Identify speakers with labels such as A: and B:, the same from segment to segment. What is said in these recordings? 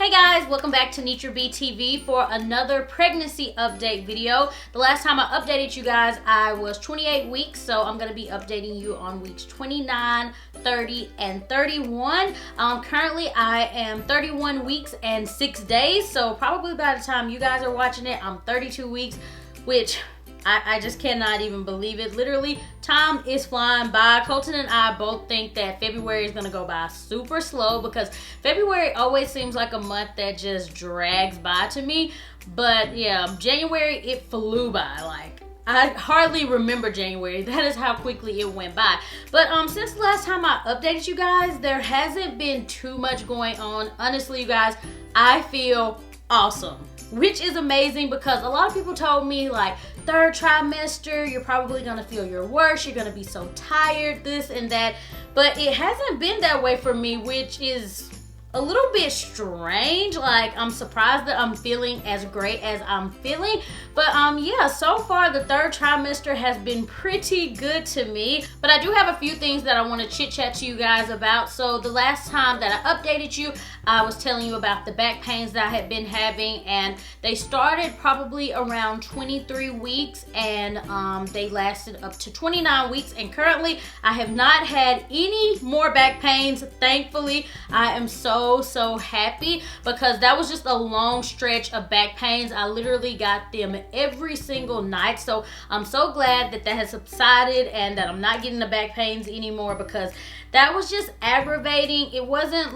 A: Hey guys, welcome back to NitraaBTV for another pregnancy update video. The last time I updated you guys, I was 28 weeks, so I'm going to be updating you on weeks 29, 30, and 31. Currently, I am 31 weeks and 6 days, so probably by the time you guys are watching it, I'm 32 weeks, which I just cannot even believe it. Literally, time is flying by. Colton and I both think that February is going to go by super slow because February always seems like a month that just drags by to me. But yeah, January, it flew by. Like, I hardly remember January. That is how quickly it went by. But since the last time I updated you guys, there hasn't been too much going on. Honestly, you guys, I feel awesome, which is amazing because a lot of people told me like third trimester you're probably gonna feel your worst, you're gonna be so tired, this and that, but it hasn't been that way for me, which is a little bit strange. Like, I'm surprised that I'm feeling as great as I'm feeling. But yeah, so far the third trimester has been pretty good to me. But I do have a few things that I want to chit chat to you guys about. So the last time that I updated you, I was telling you about the back pains that I had been having, and they started probably around 23 weeks and they lasted up to 29 weeks, and currently I have not had any more back pains, thankfully. I am so happy because that was just a long stretch of back pains. I literally got them every single night, so I'm so glad that that has subsided and that I'm not getting the back pains anymore, because that was just aggravating. It wasn't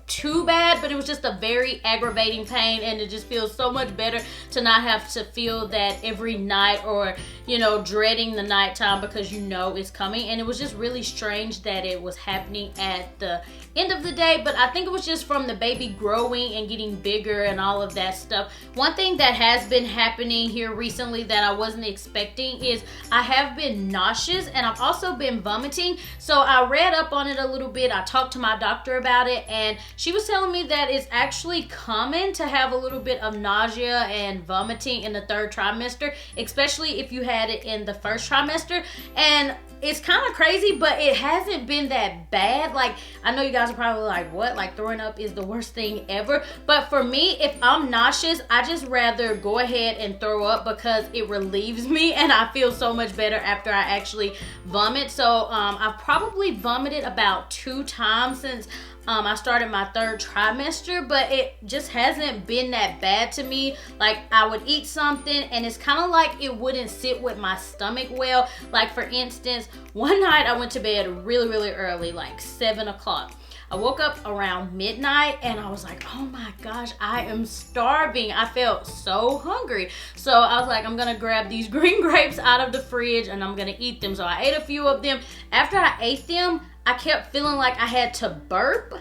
A: too bad, but it was just a very aggravating pain, and it just feels so much better to not have to feel that every night, or you know, dreading the nighttime because you know it's coming. And it was just really strange that it was happening at the end of the day, but I think it was just from the baby growing and getting bigger and all of that stuff. One thing that has been happening here recently that I wasn't expecting is I have been nauseous, and I've also been vomiting. So I read up on it a little bit. I talked to my doctor about it, and she was telling me that it's actually common to have a little bit of nausea and vomiting in the third trimester, especially if you had it in the first trimester. And it's kind of crazy, but it hasn't been that bad. Like, I know you guys are probably like, what? Like, throwing up is the worst thing ever. But for me, if I'm nauseous, I just rather go ahead and throw up because it relieves me, and I feel so much better after I actually vomit. So I've probably vomited about 2 times since I started my third trimester, but it just hasn't been that bad to me. Like, I would eat something and it's kind of like it wouldn't sit with my stomach well. Like, for instance, one night I went to bed really early, like 7 o'clock. I woke up around midnight and I was like, oh my gosh, I am starving. I felt so hungry. So I was like, I'm gonna grab these green grapes out of the fridge and I'm gonna eat them. So I ate a few of them. After I ate them, I kept feeling like I had to burp,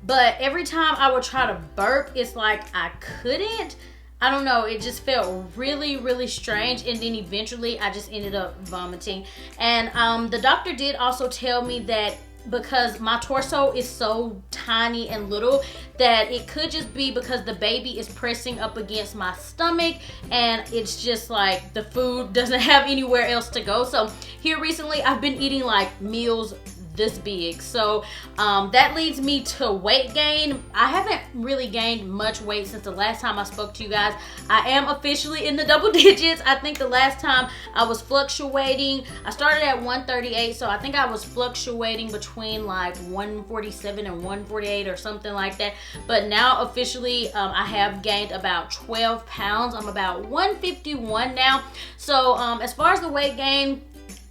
A: but every time I would try to burp, it's like I couldn't. I don't know, it just felt really strange, and then eventually I just ended up vomiting. And the doctor did also tell me that because my torso is so tiny and little, that it could just be because the baby is pressing up against my stomach, and it's just like the food doesn't have anywhere else to go. So here recently I've been eating like meals this big, so that leads me to weight gain. I haven't really gained much weight since the last time I spoke to you guys. I am officially in the double digits. I think the last time I was fluctuating, I started at 138, so I think I was fluctuating between like 147 and 148 or something like that. But now officially I have gained about 12 pounds. I'm about 151 now. So as far as the weight gain,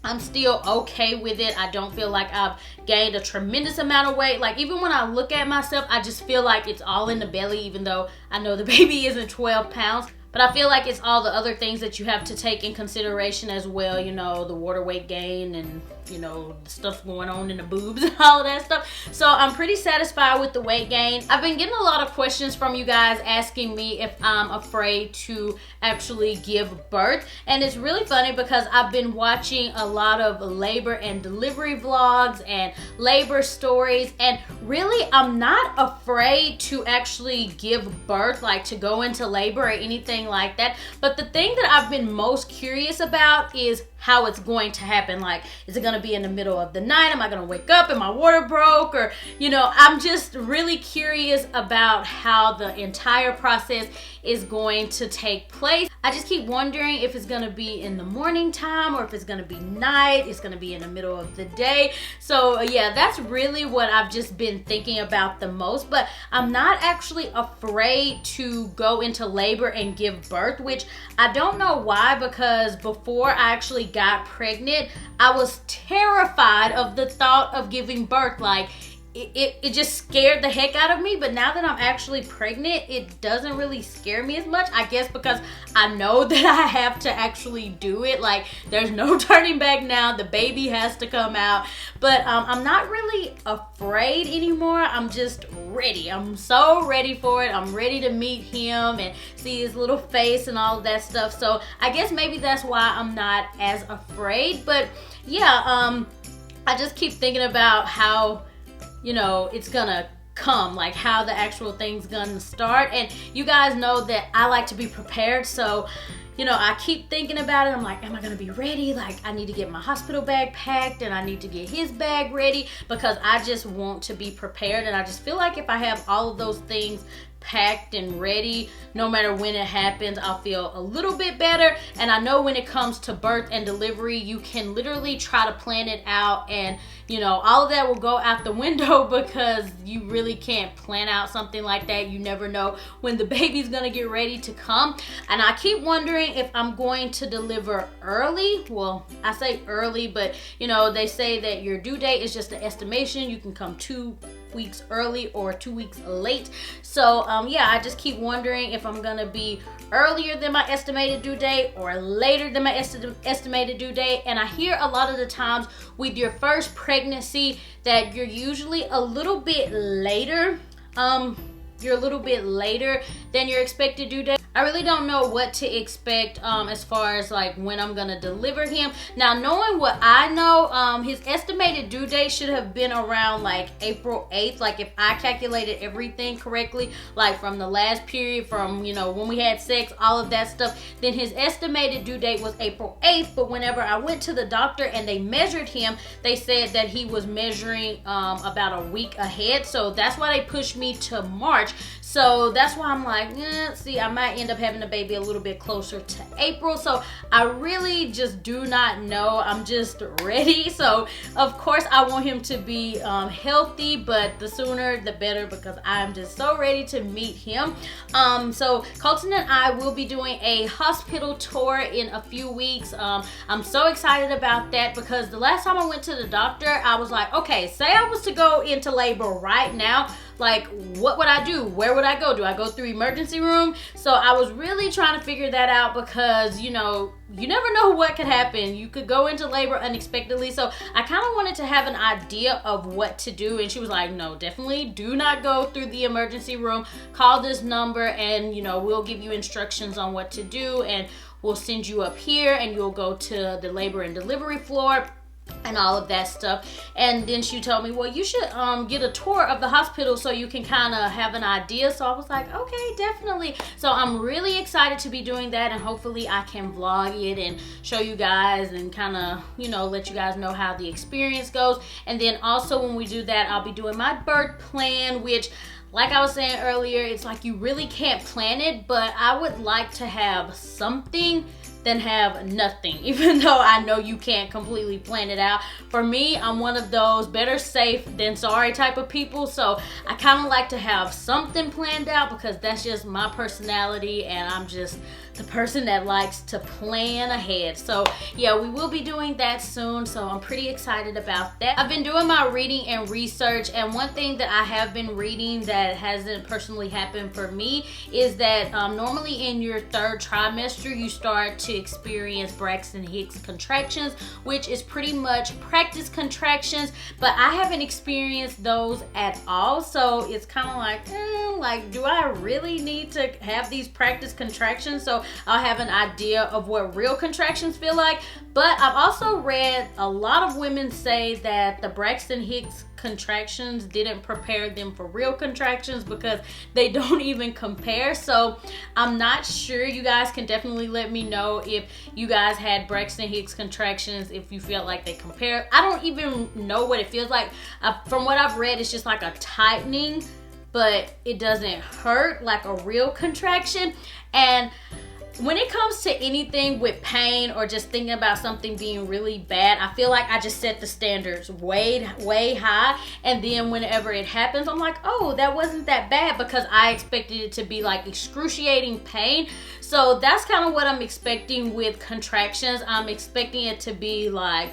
A: I'm still okay with it. I don't feel like I've gained a tremendous amount of weight. Like, even when I look at myself, I just feel like it's all in the belly, even though I know the baby isn't 12 pounds. But I feel like it's all the other things that you have to take in consideration as well, you know, the water weight gain and, you know, the stuff going on in the boobs and all of that stuff. So I'm pretty satisfied with the weight gain. I've been getting a lot of questions from you guys asking me if I'm afraid to actually give birth. And it's really funny because I've been watching a lot of labor and delivery vlogs and labor stories, and really I'm not afraid to actually give birth, like to go into labor or anything like that. But the thing that I've been most curious about is how it's going to happen. Like, is it going to be in the middle of the night? Am I going to wake up and my water broke? Or, you know, I'm just really curious about how the entire process is going to take place. I just keep wondering if it's going to be in the morning time or if it's going to be night. It's going to be in the middle of the day. So yeah, that's really what I've just been thinking about the most. But I'm not actually afraid to go into labor and give birth, which I don't know why, because before I actually got pregnant, I was terrified of the thought of giving birth. Like, it just scared the heck out of me. But now that I'm actually pregnant, it doesn't really scare me as much. I guess because I know that I have to actually do it. Like, there's no turning back now. The baby has to come out. But I'm not really afraid anymore. I'm just ready. I'm so ready for it. I'm ready to meet him and see his little face and all of that stuff. So I guess maybe that's why I'm not as afraid. But yeah, I just keep thinking about how, you know, it's gonna come, like how the actual thing's gonna start. And you guys know that I like to be prepared, so you know, I keep thinking about it. I'm like, am I gonna be ready? Like, I need to get my hospital bag packed and I need to get his bag ready, because I just want to be prepared. And I just feel like if I have all of those things packed and ready, no matter when it happens, I'll feel a little bit better. And I know when it comes to birth and delivery, you can literally try to plan it out, and you know, all of that will go out the window because you really can't plan out something like that. You never know when the baby's gonna get ready to come. And I keep wondering if I'm going to deliver early. Well, I say early, but you know, they say that your due date is just an estimation. You can come 2 weeks early or 2 weeks late. So yeah, I just keep wondering if I'm gonna be earlier than my estimated due date or later than my estimated due date. And I hear a lot of the times with your first pregnancy that you're usually a little bit later. You're a little bit later than your expected due date. I really don't know what to expect as far as like when I'm gonna deliver him. Now, knowing what I know, his estimated due date should have been around like April 8th. Like, if I calculated everything correctly, like from the last period, from, you know, when we had sex, all of that stuff, then his estimated due date was April 8th. But whenever I went to the doctor and they measured him, they said that he was measuring about a week ahead. So that's why they pushed me to March. So that's why I'm like, see, I might end up having a baby a little bit closer to April. So I really just do not know. I'm just ready. So of course I want him to be healthy, but the sooner the better, because I'm just so ready to meet him. So Colton and I will be doing a hospital tour in a few weeks. I'm so excited about that, because the last time I went to the doctor, I was like, okay, say I was to go into labor right now, like, what would I do? Where would I go? Do I go through emergency room? So I was really trying to figure that out, because, you know, you never know what could happen. You could go into labor unexpectedly. So I kind of wanted to have an idea of what to do. And she was like, no, definitely do not go through the emergency room. Call this number and, you know, we'll give you instructions on what to do. And we'll send you up here and you'll go to the labor and delivery floor and all of that stuff. And then she told me, well, you should get a tour of the hospital so you can kind of have an idea. So I was like, okay, definitely. So I'm really excited to be doing that, and hopefully I can vlog it and show you guys and kind of, you know, let you guys know how the experience goes. And then also when we do that, I'll be doing my birth plan, which, like I was saying earlier, it's like you really can't plan it, but I would like to have something than have nothing, even though I know you can't completely plan it out. For me, I'm one of those better safe than sorry type of people, so I kind of like to have something planned out, because that's just my personality, and I'm just the person that likes to plan ahead. So yeah, we will be doing that soon, so I'm pretty excited about that. I've been doing my reading and research, and one thing that I have been reading that hasn't personally happened for me is that normally in your third trimester you start to experience Braxton Hicks contractions, which is pretty much practice contractions, but I haven't experienced those at all. So it's kind of like, do I really need to have these practice contractions so I'll have an idea of what real contractions feel like? But I've also read a lot of women say that the Braxton Hicks contractions didn't prepare them for real contractions, because they don't even compare. So I'm not sure. You guys can definitely let me know if you guys had Braxton Hicks contractions, if you feel like they compare. I don't even know what it feels like. From what I've read, it's just like a tightening, but it doesn't hurt like a real contraction. And when it comes to anything with pain or just thinking about something being really bad, I feel like I just set the standards way high, and then whenever it happens, I'm like, oh, that wasn't that bad, because I expected it to be like excruciating pain. So that's kind of what I'm expecting with contractions. I'm expecting it to be like,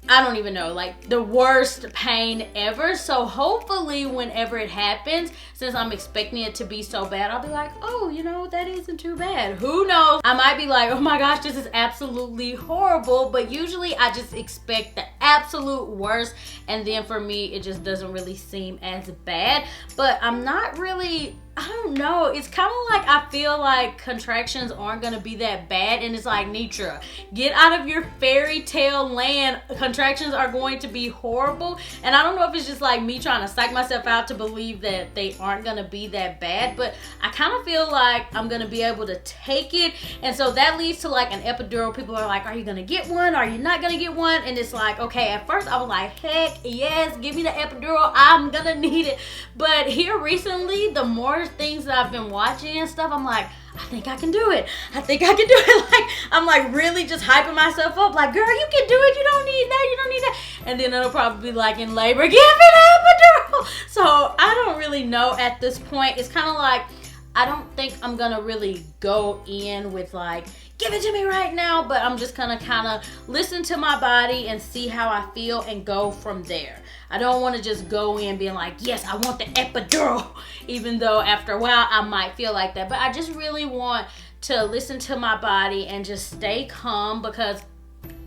A: I don't even know, like the worst pain ever. So hopefully whenever it happens, since I'm expecting it to be so bad, I'll be like, oh, you know, that isn't too bad. Who knows? I might be like, oh my gosh, this is absolutely horrible. But usually I just expect the absolute worst. And then for me, it just doesn't really seem as bad. But I'm not really, I don't know. It's kind of like I feel like contractions aren't going to be that bad. And it's like, Nitra, get out of your fairy tale land. Contractions are going to be horrible. And I don't know if it's just like me trying to psych myself out to believe that they aren't going to be that bad. But I kind of feel like I'm going to be able to take it. And so that leads to like an epidural. People are like, are you going to get one? Are you not going to get one? And it's like, okay, at first I was like, heck yes, give me the epidural. I'm going to need it. But here recently, the more things that I've been watching and stuff, I'm like, I think I can do it. I think I can do it. Like, I'm like really just hyping myself up. Like, girl, you can do it. You don't need that. You don't need that. And then it'll probably be like in labor, give me the epidural. So I don't really know at this point. It's kind of like, I don't think I'm going to really go in with like, give it to me right now. But I'm just going to kind of listen to my body and see how I feel and go from there. I don't want to just go in being like, yes, I want the epidural, even though after a while I might feel like that. But I just really want to listen to my body and just stay calm, because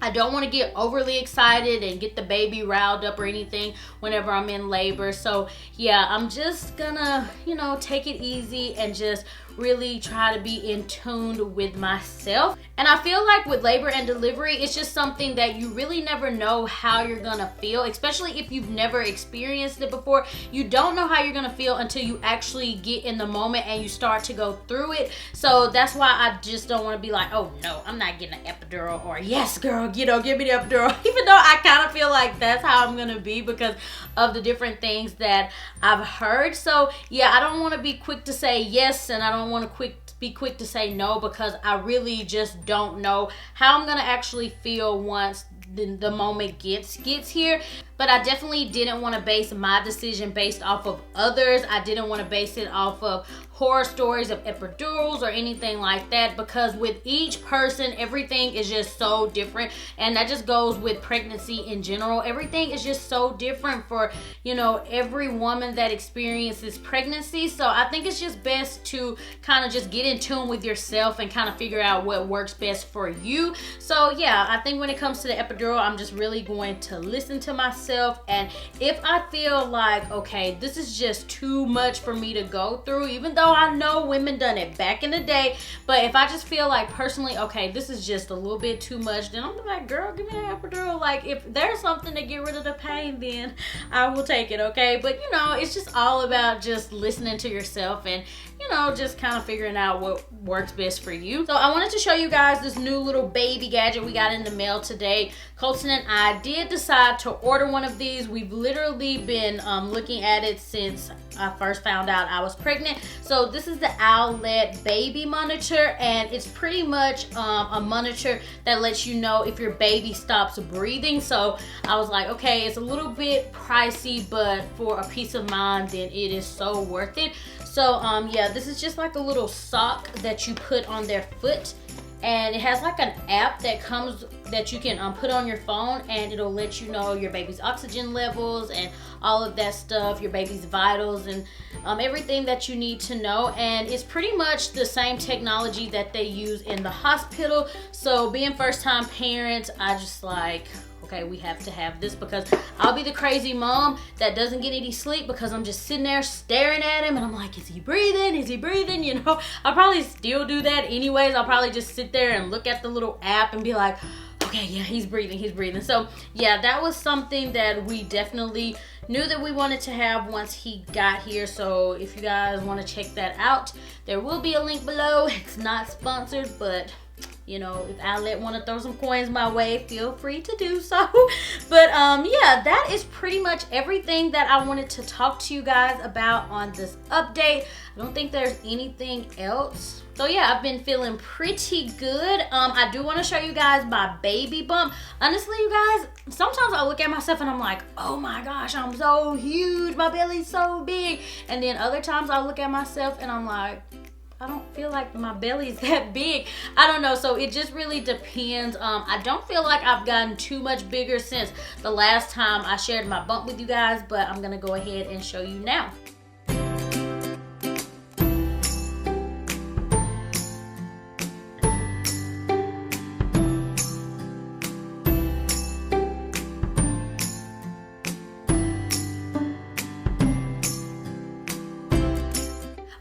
A: I don't want to get overly excited and get the baby riled up or anything whenever I'm in labor. So yeah, I'm just gonna, you know, take it easy and just really try to be in tune with myself. And I feel like with labor and delivery, it's just something that you really never know how you're gonna feel, especially if you've never experienced it before. You don't know how you're gonna feel until you actually get in the moment and you start to go through it. So that's why I just don't want to be like, oh no, I'm not getting an epidural, or yes girl, you know, give me the epidural, even though I kind of feel like that's how I'm gonna be because of the different things that I've heard. So yeah, I don't want to be quick to say yes, and I don't want to be quick to say no, because I really just don't know how I'm gonna actually feel once the moment gets here. But I definitely didn't want to base my decision based off of others. I didn't want to base it off of horror stories of epidurals or anything like that, because with each person, everything is just so different. And that just goes with pregnancy in general. Everything is just so different for, you know, every woman that experiences pregnancy. So I think it's just best to kind of just get in tune with yourself and kind of figure out what works best for you. So yeah, I think when it comes to the epidural, I'm just really going to listen to myself. And if I feel like, okay, this is just too much for me to go through, even though I know women done it back in the day, but if I just feel like personally, okay, this is just a little bit too much, then I'm like, girl, give me the epidural. Like, if there's something to get rid of the pain, then I will take it, okay? But you know, it's just all about just listening to yourself and, you know, just kind of figuring out what works best for you. So I wanted to show you guys this new little baby gadget we got in the mail today. Colton and I did decide to order one of these. We've literally been looking at it since I first found out I was pregnant. So this is the Owlet baby monitor, and it's pretty much a monitor that lets you know if your baby stops breathing. So I was like, okay, it's a little bit pricey, but for a peace of mind, then it is so worth it. So yeah, this is just like a little sock that you put on their foot, and it has like an app that comes that you can put on your phone, and it'll let you know your baby's oxygen levels and all of that stuff, your baby's vitals, and everything that you need to know. And it's pretty much the same technology that they use in the hospital. So being first-time parents, I just like, okay, we have to have this, because I'll be the crazy mom that doesn't get any sleep because I'm just sitting there staring at him and I'm like, is he breathing? Is he breathing? You know, I'll probably still do that anyways. I'll probably just sit there and look at the little app and be like, okay, Okay, yeah, he's breathing. So yeah, that was something that we definitely knew that we wanted to have once he got here. So if you guys want to check that out, there will be a link below. It's not sponsored, but you know, if Outlet want to throw some coins my way, feel free to do so. But yeah, that is pretty much everything that I wanted to talk to you guys about on this update. I don't think there's anything else. So yeah, I've been feeling pretty good. I do want to show you guys my baby bump. Honestly, you guys, sometimes I look at myself and I'm like, oh my gosh, I'm so huge. My belly's so big. And then other times I look at myself and I'm like, I don't feel like my belly's that big. I don't know, so it just really depends. I don't feel like I've gotten too much bigger since the last time I shared my bump with you guys, but I'm gonna go ahead and show you now.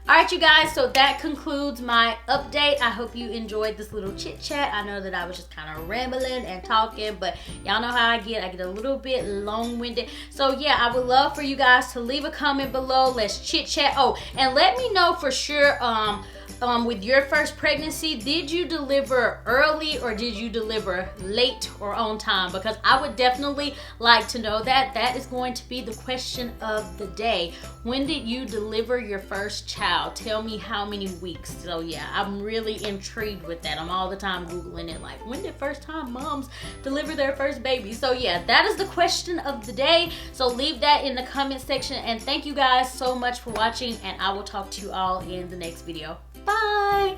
A: Alright you guys, so that concludes my update. I hope you enjoyed this little chit chat. I know that I was just kind of rambling and talking, but y'all know how I get a little bit long-winded. So yeah, I would love for you guys to leave a comment below. Let's chit chat. Oh, and let me know for sure with your first pregnancy, did you deliver early or did you deliver late or on time? Because I would definitely like to know that. That is going to be the question of the day. When did you deliver your first child? Tell me how many weeks. So yeah, I'm really intrigued with that. I'm all the time Googling it, like, when did first time moms deliver their first baby? So yeah, that is the question of the day. So leave that in the comment section, and thank you guys so much for watching, and I will talk to you all in the next video. Bye!